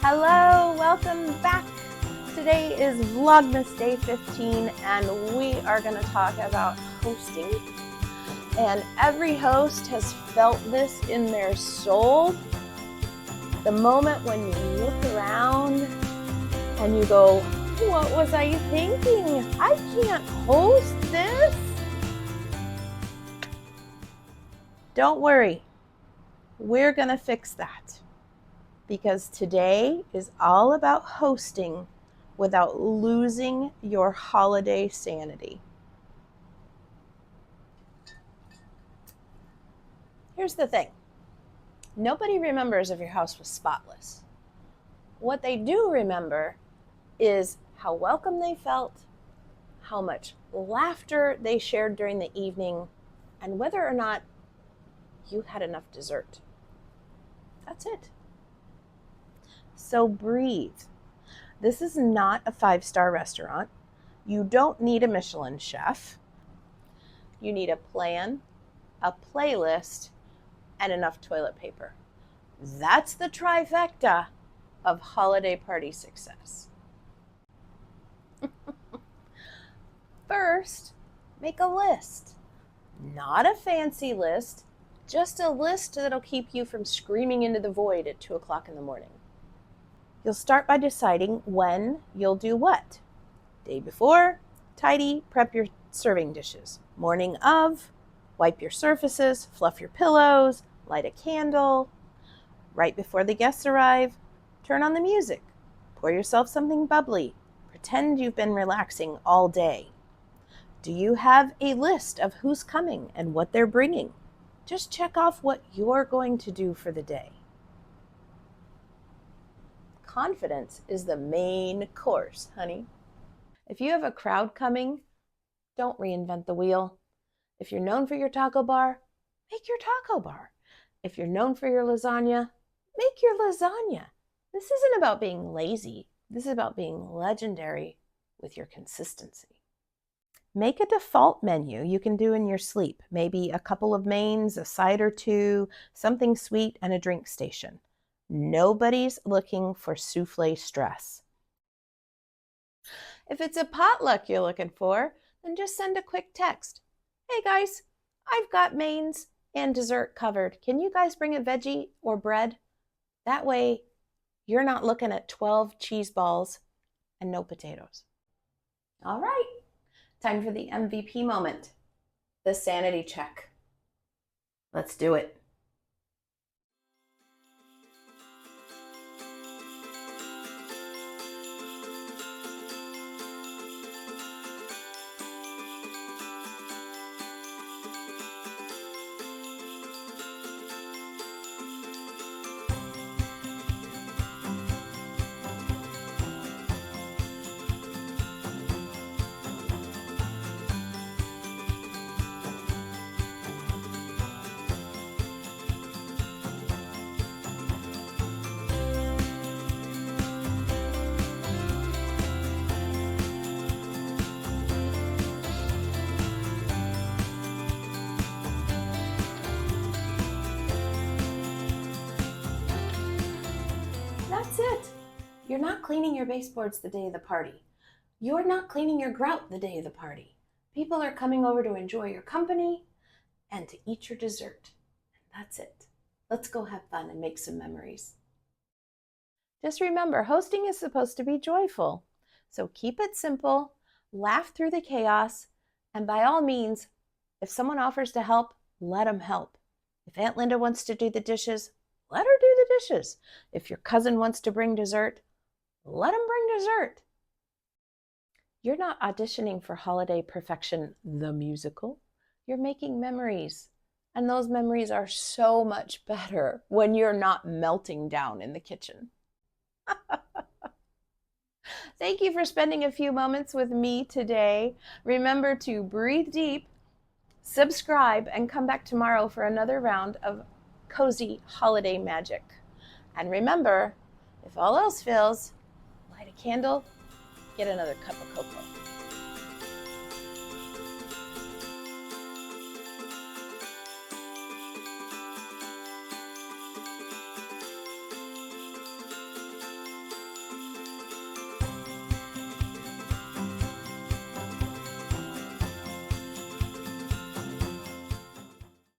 Hello, welcome back. Today is Vlogmas Day 15 and we are going to talk about hosting. And every host has felt this in their soul. The moment when you look around and you go, what was I thinking? I can't host this. Don't worry, we're going to fix that. Because today is all about hosting without losing your holiday sanity. Here's the thing. Nobody remembers if your house was spotless. What they do remember is how welcome they felt, how much laughter they shared during the evening, and whether or not you had enough dessert. That's it. So breathe. This is not a 5-star restaurant. You don't need a Michelin chef. You need a plan, a playlist, and enough toilet paper. That's the trifecta of holiday party success. First, make a list. Not a fancy list, just a list that'll keep you from screaming into the void at 2 o'clock in the morning. You'll start by deciding when you'll do what. Day before, tidy, prep your serving dishes. Morning of, wipe your surfaces, fluff your pillows, light a candle. Right before the guests arrive, turn on the music. Pour yourself something bubbly. Pretend you've been relaxing all day. Do you have a list of who's coming and what they're bringing? Just check off what you're going to do for the day. Confidence is the main course, honey. If you have a crowd coming, don't reinvent the wheel. If you're known for your taco bar, make your taco bar. If you're known for your lasagna, make your lasagna. This isn't about being lazy. This is about being legendary with your consistency. Make a default menu you can do in your sleep. Maybe a couple of mains, a side or two, something sweet, and a drink station. Nobody's looking for souffle stress. If it's a potluck you're looking for, then just send a quick text. Hey guys, I've got mains and dessert covered. Can you guys bring a veggie or bread? That way, you're not looking at 12 cheese balls and no potatoes. All right, time for the MVP moment, the sanity check. Let's do it. That's it. You're not cleaning your baseboards the day of the party. You're not cleaning your grout the day of the party. People are coming over to enjoy your company and to eat your dessert. And that's it. Let's go have fun and make some memories. Just remember, hosting is supposed to be joyful. So keep it simple, laugh through the chaos, and by all means, if someone offers to help, let them help. If Aunt Linda wants to do the dishes, let her do the dishes. If your cousin wants to bring dessert, let him bring dessert. You're not auditioning for Holiday Perfection, the musical. You're making memories. And those memories are so much better when you're not melting down in the kitchen. Thank you for spending a few moments with me today. Remember to breathe deep, subscribe, and come back tomorrow for another round of cozy holiday magic. And remember, if all else fails, light a candle, get another cup of cocoa.